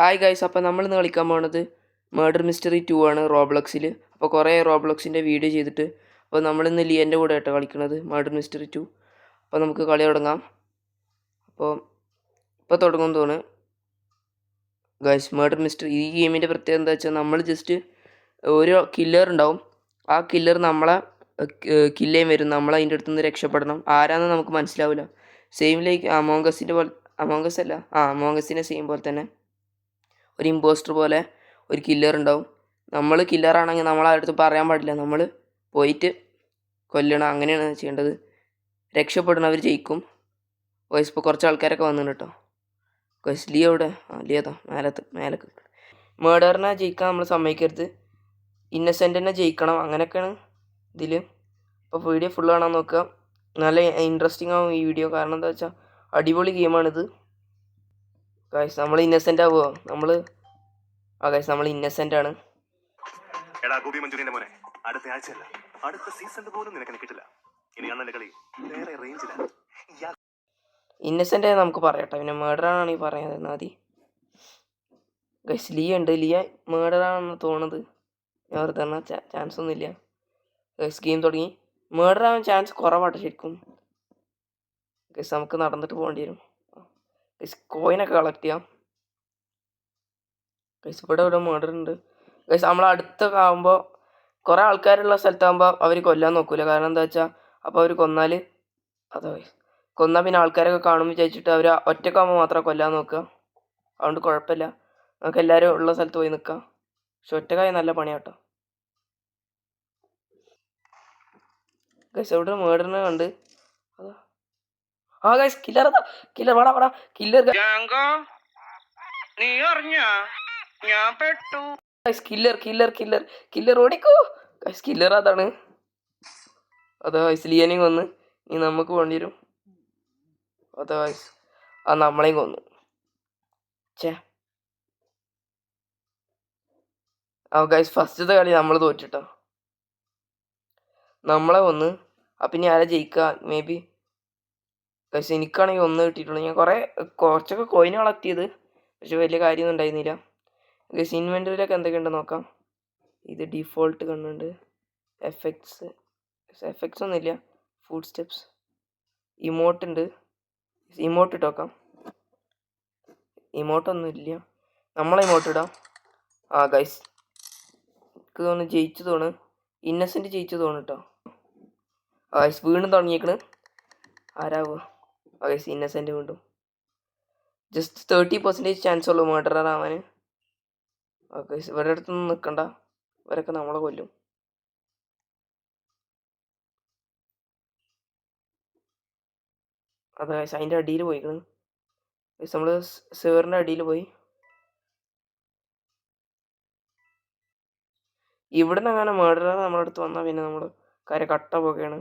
Hi guys, അപ്പോൾ നമ്മളിന്ന് കളിക്കാൻ പോകുന്നത് മർഡർ മിസ്റ്ററി 2 ആണ് റോബ്ലോക്സിൽ. അപ്പോൾ കുറേ റോബ്ലോക്സിൻ്റെ വീഡിയോ ചെയ്തിട്ട് അപ്പോൾ നമ്മളിന്ന് ലിയൻ്റെ കൂടെ ആയിട്ട് കളിക്കുന്നത് മർഡർ മിസ്റ്ററി 2. അപ്പോൾ നമുക്ക് കളി തുടങ്ങാം. ഇപ്പോൾ തുടങ്ങുമെന്ന് തോന്നുന്നു ഗൈസ്. മർഡർ മിസ്റ്ററി ഈ ഗെയിമിൻ്റെ പ്രത്യേകത എന്താ വെച്ചാൽ നമ്മൾ ജസ്റ്റ് ഒരു കില്ലർ ഉണ്ടാവും. ആ കില്ലർ നമ്മളെ കില്ല് ചെയ്യാൻ വരും. നമ്മൾ അതിൻ്റെ അടുത്ത് നിന്ന് രക്ഷപ്പെടണം. ആരാന്ന് നമുക്ക് മനസ്സിലാവില്ല. സെയിം ലൈക്ക് അമോംഗസിൻ്റെ പോലെ, അമോംഗസിൻ്റെ സെയിം പോലെ തന്നെ ഒരു ഇമ്പോസ്റ്റർ പോലെ ഒരു കില്ലർ ഉണ്ടാവും. നമ്മൾ കില്ലറാണെങ്കിൽ നമ്മൾ അടുത്ത് പറയാൻ പാടില്ല, നമ്മൾ പോയിട്ട് കൊല്ലണം. അങ്ങനെയാണ് ചെയ്യേണ്ടത്. രക്ഷപ്പെടുന്നവർ ജയിക്കും. വോയിസ് ഇപ്പോൾ കുറച്ച് ആൾക്കാരൊക്കെ വന്നിട്ടുണ്ട് കേട്ടോ. വോയിസ് ലിയോ ഇവിടെ, ലിയതാ മേലക്ക്. മേഡറിനെ ജയിക്കാൻ നമ്മൾ സമ്മതിക്കരുത്, ഇന്നസെൻറ്റിനെ ജയിക്കണം. അങ്ങനെയൊക്കെയാണ് ഇതിൽ. അപ്പോൾ വീഡിയോ ഫുൾ കാണാൻ നോക്കുക. നല്ല ഇൻട്രസ്റ്റിംഗ് ആവും ഈ വീഡിയോ. കാരണം എന്താ വെച്ചാൽ അടിപൊളി ഗെയിമാണിത് ഗൈസ്. നമ്മൾ ഇന്നസെൻ്റ് ആവുമോ? നമ്മൾ ഇന്നസെൻ്റ് ആണ്. എടാ ഗോപി മഞ്ജുരിന്റെ മോനെ, അടുത്ത ആഴ്ചയല്ല അടുത്ത സീസണിൽ പോലും നിനക്ക് കിട്ടില്ല. ഇനി അണ്ണന്റെ കളി വേറെ റേഞ്ചിലാണ്. ഇന്നസെൻ്റ് നമുക്ക് പറയട്ടെ, പിന്നെ മേഡറാണ് ഈ പറയുന്നത് മതി. ഗൈസ് ലിയ ഉണ്ട്. ലിയ മേഡറാണെന്ന് തോന്നുന്നത്. ഞാൻ വെറുതെ പറഞ്ഞാൽ ചാൻസ് ഒന്നുമില്ല. ഗൈസ് ഗെയിം തുടങ്ങി. മേഡറാവാൻ ചാൻസ് കുറവാട്ടോ ശരിക്കും. ഗൈസ് നമുക്ക് നടന്നിട്ട് പോകേണ്ടി വരും. ഗൈസ് കോയിനൊക്കെ കളക്ട് ചെയ്യാം. ഗൈസ് ഇവിടെ മേഡർ ഉണ്ട്. ഗൈസ് നമ്മൾ അടുത്തൊക്കെ ആകുമ്പോൾ കുറേ ആൾക്കാരുള്ള സ്ഥലത്താകുമ്പോൾ അവർ കൊല്ലാൻ നോക്കൂല. കാരണം എന്താ വെച്ചാൽ അപ്പോൾ അവർ കൊന്നാൽ കൊന്നാൽ പിന്നെ ആൾക്കാരൊക്കെ കാണുമ്പോൾ വിചാരിച്ചിട്ട് അവർ ഒറ്റക്കാകുമ്പോൾ മാത്രമേ കൊല്ലാൻ നോക്കുക. അതുകൊണ്ട് കുഴപ്പമില്ല, നമുക്ക് എല്ലാവരും ഉള്ള സ്ഥലത്ത് പോയി നിൽക്കാം. പക്ഷെ ഒറ്റക്കായ നല്ല പണിയാട്ടോ. ഗൈസ് ഇവിടെ മേഡറിനെ കണ്ട്. ഗൈസ് കില്ലർ വാടാ കില്ലർ. നീ അറിഞ്ഞ ഞാൻ പെട്ടു. കില്ലർ ഓടിക്കോ ഗൈസ്. കില്ലർ അതാണ്. ഗൈസ് ലിയനെയും കൊന്ന്. ഇനി നമുക്ക് പോകേണ്ടി വരും. ഗൈസ് നമ്മളെയും കൊന്നു. ഗൈസ് ഫസ്റ്റത്തെ കളി നമ്മൾ തോറ്റിട്ടോ. നമ്മളെ കൊന്ന്. പിന്നെ ആരാ ജയിക്കുക? മേ ബി ഗൈസ് എനിക്കാണെങ്കിൽ ഒന്ന് കിട്ടിയിട്ടുള്ളൂ. ഞാൻ കുറച്ചൊക്കെ കോയിൻ കളക്ട് ചെയ്ത്, പക്ഷെ വലിയ കാര്യമൊന്നും ഉണ്ടായിരുന്നില്ല. ഗൈസ് ഇൻവെൻറ്ററിയിലൊക്കെ എന്തൊക്കെയുണ്ട് നോക്കാം. ഇത് ഡിഫോൾട്ട് കണ്ടുണ്ട്. എഫക്ട്സ് ഒന്നുമില്ല. ഫുഡ് സ്റ്റെപ്സ്, ഇമോട്ട് ഉണ്ട്. ഇമോട്ട് ഇട്ട് നോക്കാം. ഇമോട്ടൊന്നും ഇല്ല. നമ്മളെ ഇമോട്ട് ഇടാം. ഗൈസ് എനിക്ക് തോന്നുന്നു ജയിച്ചു തോന്നുന്നു. ഇന്നസെൻ്റ് ജയിച്ചു തോന്നുന്നു കേട്ടോ. ഗൈസ് വീണ്ടും തുടങ്ങിയേക്കണ്. ആരാവുക? ഗൈസ് ഇന്നസെൻ്റ് വീണ്ടും. ജസ്റ്റ് 30% ചാൻസ് ഉള്ളൂ മർഡറർ ആവാൻ. ഗൈസ് ഇവരുടെ അടുത്തൊന്നും നിൽക്കണ്ട, ഇവരൊക്കെ നമ്മളെ കൊല്ലും. ഗൈസ് അതിൻ്റെ അടിയിൽ പോയിക്കണ്. ഗൈസ് നമ്മൾ സെവറിൻ്റെ അടിയിൽ പോയി. ഇവിടുന്ന് അങ്ങനെ മർഡറർ നമ്മുടെ അടുത്ത് വന്നാൽ പിന്നെ നമ്മൾ കാര്യം കട്ട പോകുകയാണ്.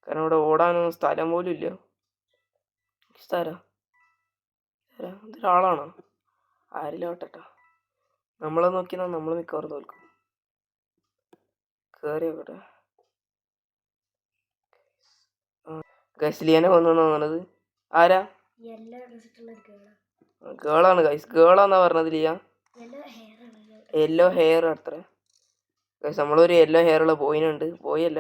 കാരണം ഇവിടെ ഓടാനൊന്നും സ്ഥലം പോലും ഇല്ല. ഇതൊരാളാണോ? ആരിലോട്ടെട്ടാ. നമ്മളെ നോക്കിയാൽ നമ്മൾ മിക്കവാറും തോൽക്കും. കയറി നോക്കട്ടെ. ഗൈസ് ലിയനെ കൊന്നു തോന്നണത്. ആരാ? ഗേളാണ് ഗൈസ്. ഗേളാന്നാ പറഞ്ഞത് ലിയ. യെല്ലോ ഹെയർ അത്ര. ഗൈസ് നമ്മളൊരു യെല്ലോ ഹെയർ ഉള്ള ബോയിനുണ്ട്. ബോയല്ല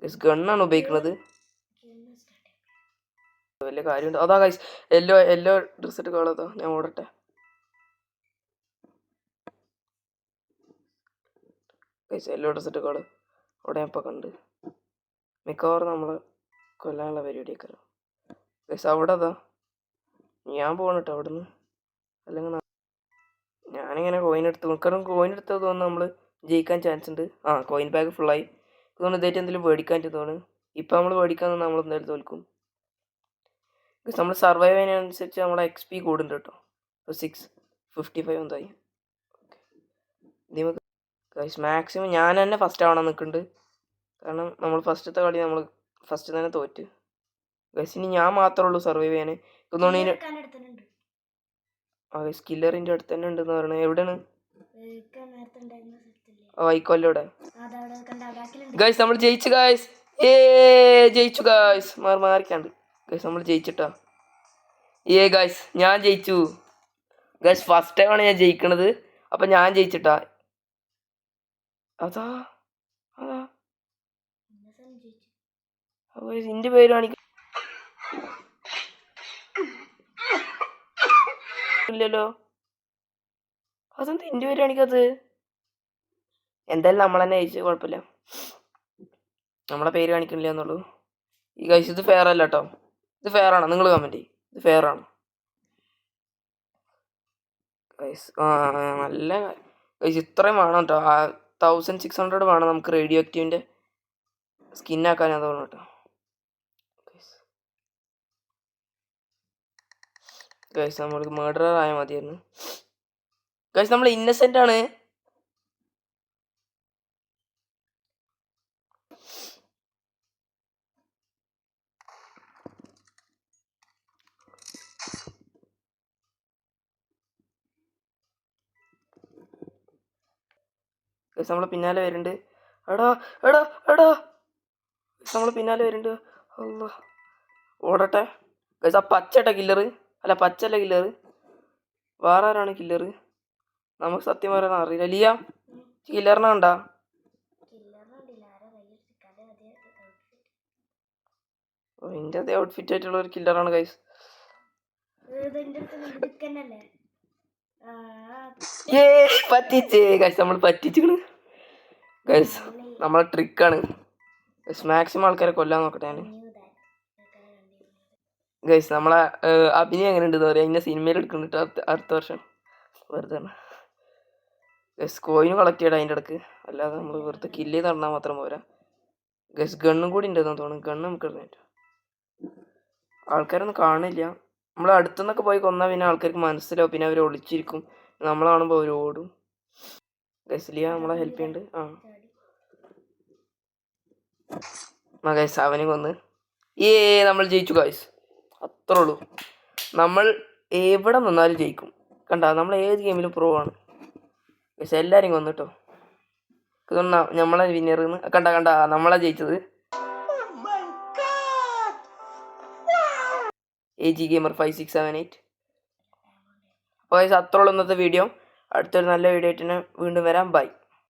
ഗൈസ്, ഗണ്ണാണ് ഉപയോഗിക്കുന്നത്. വലിയ കാര്യമുണ്ട്. ഗൈസ് യെല്ലോ ഡ്രസ് ഇട്ട് കേളതാ. ഞാൻ ഓടട്ടെ. ഗൈസ് യെല്ലോ ഡ്രസ് ഇട്ട് കേള് അവിടെ ഞാൻ ഇപ്പം കണ്ട്. മിക്കവാറും നമ്മൾ കൊല്ലാനുള്ള പരിപാടിയൊക്കെ. ഗൈസ് അവിടെ ഞാൻ പോകണട്ടോ അവിടുന്ന്. അല്ലെങ്കിൽ ഞാനിങ്ങനെ കോയിൻ എടുത്ത് മിക്കവാറും കോയിൻ എടുത്തത് തോന്നുന്നു നമ്മൾ ജയിക്കാൻ ചാൻസ് ഉണ്ട്. കോയിൻ ബാഗ് ഫുള്ളായി തോന്നുന്നു. ഇതായിട്ട് എന്തെങ്കിലും മേടിക്കാൻ തോന്നുന്നു. ഇപ്പം നമ്മൾ മേടിക്കാൻ നമ്മൾ എന്തായാലും തോൽക്കും. നമ്മൾ സർവൈവ് ചെയ്യുന്നതിനനുസരിച്ച് നമ്മുടെ XP കൂടുന്നുണ്ട് കേട്ടോ. 655 എന്തായി. നമുക്ക് മാക്സിമം ഞാൻ തന്നെ ഫസ്റ്റ് ആവണം നിൽക്കുന്നുണ്ട്. കാരണം നമ്മൾ ഫസ്റ്റത്തെ കളി നമ്മൾ ഫസ്റ്റ് തന്നെ തോറ്റ്. ഗൈസ് ഇനി ഞാൻ മാത്രമേ ഉള്ളൂ സർവൈവ് ചെയ്യാൻ തോന്നുന്നു. കില്ലറിൻ്റെ അടുത്ത് തന്നെ ഉണ്ടെന്ന് പറയണത്. എവിടെയാണ്? വൈക്കോല്ലോടെ. ഗൈസ് നമ്മൾ ജയിച്ചു ഗൈസ്. ജയിച്ചു ഗൈസ്. മാറിക്കാണ്ട് ഗൈസ് നമ്മൾ ജയിച്ചിട്ടാ. ഗൈസ് ഞാൻ ജയിച്ചു ഗൈസ്. ഫസ്റ്റ് ടൈമാണ് ഞാൻ ജയിക്കണത്. അപ്പം ഞാൻ ജയിച്ചിട്ടാ. അതാ അതാ എൻ്റെ പേര് കാണിക്കില്ലല്ലോ. അതെന്താ എൻ്റെ പേര് കാണിക്കാത്തത്? എന്തായാലും നമ്മൾ തന്നെ ജയിച്ചു, കുഴപ്പമില്ല. നമ്മളെ പേര് കാണിക്കണില്ല എന്നുള്ളൂ. ഈ ഗൈസ് ഇത് ഫെയർ അല്ല കേട്ടോ. ഇത് ഫെയർ ആണോ? നിങ്ങൾ കമൻറ്റ് ചെയ്യും. ഇത് ഫെയർ ആണ് ഗൈസ്. നല്ല ഗൈസ്. ഇത്രയും വേണം കേട്ടോ. 1600 വേണം നമുക്ക് റേഡിയോ ആക്റ്റീവിൻ്റെ സ്കിന്നാക്കാൻ. തോന്നുന്നു കേട്ടോ ഗൈസ്. നമ്മൾക്ക് മർഡറർ ആയാൽ മതിയായിരുന്നു ഗൈസ്. നമ്മൾ ഇന്നസെൻ്റ് ആണ്. നമ്മളെ പിന്നാലെ വരുന്നുണ്ട്. എടാ എടാ എടാ നമ്മളെ പിന്നാലെ വരുന്നുണ്ട്. അല്ല ഓടട്ടെ ഗൈസ്. ആ പച്ചട്ട കില്ലറ് അല്ല, പച്ചല്ല കില്ലറ്. വേറെ ആരാണ് കില്ലറ്? നമുക്ക് സത്യം പറയാൻ അറിയില്ല. ലിയ കില്ലറിനെ കണ്ടാ? എൻ്റെ അതേ ഔട്ട്ഫിറ്റ് ആയിട്ടുള്ള ഒരു കില്ലറാണ് ഗൈസ്. പറ്റിച്ചേ ഗൈസ്. നമ്മൾ പറ്റിച്ചിക്കണ് ഗൈസ്. നമ്മളെ ട്രിക്കാണ് ഗൈസ്. മാക്സിമം ആൾക്കാരെ കൊല്ലാൻ നോക്കട്ടെ ഞാൻ ഗൈസ്. നമ്മളെ അഭിനയം എങ്ങനെ ഉണ്ടെന്ന് പറയാം. ഇന്ന സിനിമയിൽ എടുക്കുന്നുണ്ട് അടുത്ത വർഷം. വെറുതെ ഗൈസ്. കോയിന് കളക്ട് ചെയ്യണം അതിൻ്റെ ഇടക്ക്. അല്ലാതെ നമ്മൾ വെറുതെ കില്ല് ചെയ്ത് നടന്നാൽ മാത്രം പോരാ ഗൈസ്. ഗണ്ണും കൂടി ഉണ്ടെന്ന് തോന്നുന്നു. ഗണ്ണ് നമുക്ക് ഇടുന്നിട്ട് ആൾക്കാരൊന്നും കാണില്ല. നമ്മൾ അടുത്തുനിന്നൊക്കെ പോയി കൊന്നാൽ പിന്നെ ആൾക്കാർക്ക് മനസ്സിലാവും. പിന്നെ അവർ ഒളിച്ചിരിക്കും. നമ്മൾ കാണുമ്പോൾ അവർ ഓടും ഗൈസ്. ലിയ നമ്മളെ ഹെൽപ്പ് ചെയ്യുന്നുണ്ട്. ആ ഗൈസ് അവനെ കൊന്ന് നമ്മൾ ജയിച്ചു ഗൈസ്. അത്രേ ഉള്ളൂ. നമ്മൾ എവിടെ നിന്നാലും ജയിക്കും. കണ്ട, നമ്മൾ ഏത് ഗെയിമിലും പ്രോ ആണ് ഗൈസ്. എല്ലാവരെയും കൊന്നിട്ടോ. നമ്മളെ വിന്നറിന്ന് കണ്ട നമ്മളാ ജയിച്ചത്. AG Gamer 5678. അപ്പോൾ ഗൈസ് അത്രേ ഉള്ളൂ ഇന്നത്തെ വീഡിയോ. അടുത്തൊരു നല്ല വീഡിയോ ആയിട്ട് വീണ്ടും വരാം. ബൈ.